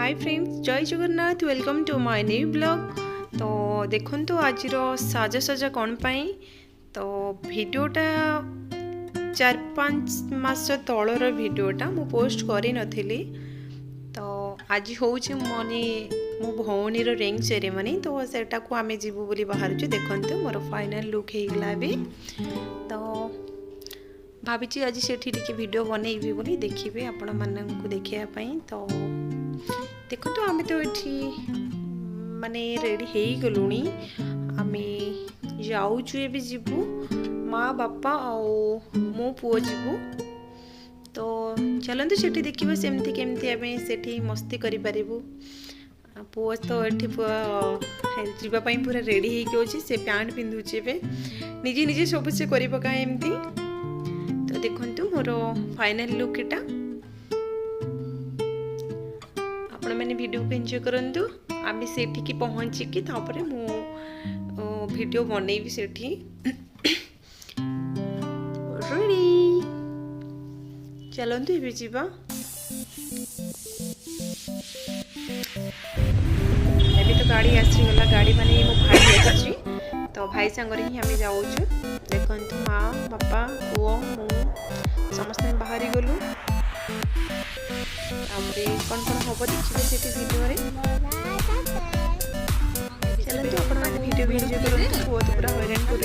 हाय friends, जय Jagannath. Welcome to my new blog. तो देखो तो आज साजसजा कौन पाई तो भिडियोटा 4-5 मास तलर भिडियोटा मु पोस्ट करी नथिली। तो आज हूँ मने मो भौनी रिंग सेरेमनी, तो सेटा को आमे जीवु बोली बाहर देखते मोर फाइनल लुक होगला भी। तो भाभी आज से वीडियो बनईबी बोली देखिए आपण मानू देखापी। तो देखो तो आम तो ये माने रेडी हो गलुणी, आम जाऊँ जीवु माँ बापा आओ मो पुओ जीवु। तो चलते सेठी देखिए सेमती केमती आम सेठी मस्ती करि परिबु। पुओ तो ये जावाई पूरा रेडी हो से पैंट पिंधुचे निजे निजे सब से कर पकाए एमती। तो देखंतु मोर फाइनल लुक एटा, आपण मैंने वीडियो को एंजॉय करंतु। आम सेठी पहुँचिकी तापर मु वीडियो बनईबी सेठी रेडी। चलतु ये जीवा अभी तो गाड़ी आसीगला, गाड़ी माने मो भाई आसी। तो भाई सांगर ही आम जाऊँ देखते माँ बापा पुओ मु समस्त बाहरी गलु। कौन कौन हम देखिए से भिडियो। चलते आप भिडियो भी एंजॉय करें। पुओ तो पूरा हैरान कर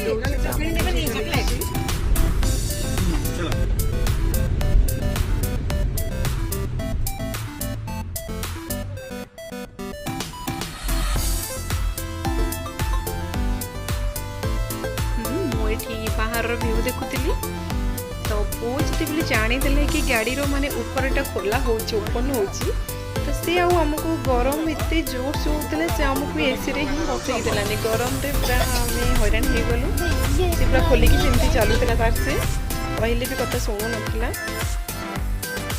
बाहर व्यू देखुली। तो पुओ जिते जानी कि गाड़ी माने ऊपरटा खोला ओपन हो, तो सी आमको गरम एत जोर से होता से आमको एसी रे ही बसई देलानी। गरम रे पूरा आम हैरान हो गलु। सी पूरा खोलिकी सेमती चलुला तार से कहले भी कथा शुणु नाला।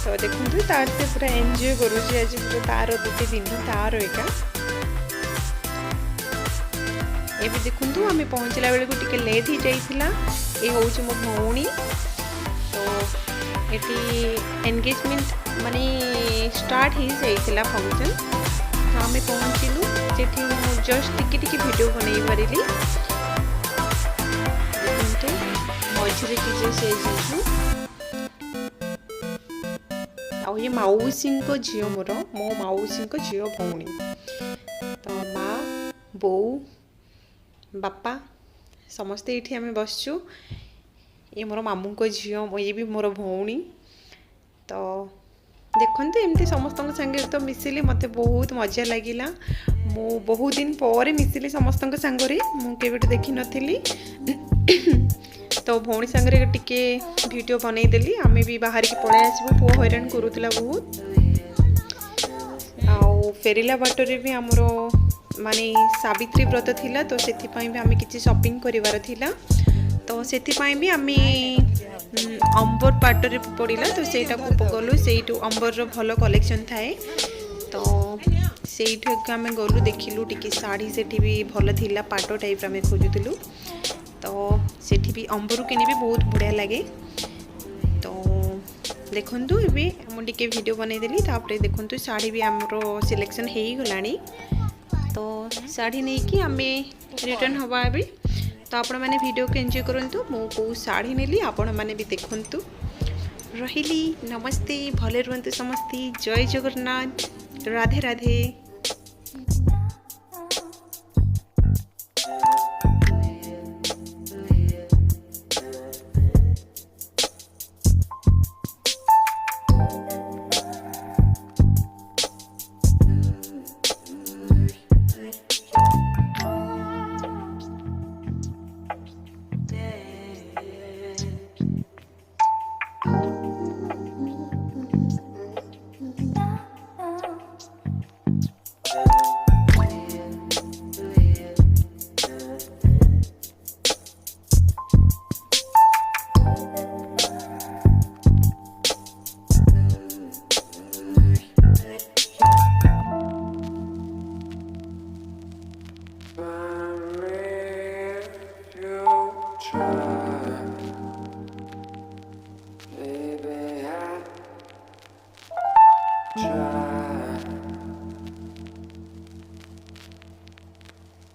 तो देखते तार से पूरा एंजॉय करुचे आज पूरा तार दुटे दिन तार एका। ये भी देखु आम पहुँचला बेलू टिके लेट हो जाइला। ये हूँ मो भौणी। तो ये एंगेजमेंट माने स्टार्ट हो जाइला फंक्शन। तो आम पहुँचलु से जस्ट टिके वीडियो बनई पारि। देखते मझे किजे से आ ये मौसी झी मोर मो मौसी झी भौणी। तो माँ बो बापा समस्ते ये आम बसचु। ये मोर मामू को झील, ये भी मोर भौणी। तो देखते एमती समस्त संगे तो मिसिली, मत बहुत मजा लगिला। मु बहुत दिन पर मिसिली समस्त सांगरे, मुझे देखी नी। तो भौणी सांगरे टिके वीडियो बनई देली। आम भी बाहर की पड़े आसबू, पुओ हैरान करूला बहुत। आ फेरिला बाटरे भी आमर माने सावित्री व्रत थिला, तो सेथिपाई भी आमे किछि शॉपिंग करिवार थिला। तो सेथिपाई भी आमे अंबर पाटरे पड़िला। तो सेटा को गलु, सेइटु अंबर रो भलो कलेक्शन थाए। तो सेइठु आमे गलु देखिलु टिके साड़ी, सेठी भी भलो थिला पाटो टाइप आमे खोजुतिलु। तो सेठी भी अंबर किनी भी बहुत बढ़िया लगे। तो देखंतु एबे हम टिके वीडियो बनई देली। तापरे देखंतु साड़ी भी हमरो सिलेक्शन हेई गलानी। तो साड़ी नहीं कि आम रिटर्न हवा अभी। तो आपण मैंने वीडियो को एंजॉय करंतु। मो को साड़ी नेली, आपण मैंने भी देखंतु। रहिली, नमस्ते, भले रुहंतु समस्ते। जय जगन्नाथ, राधे राधे।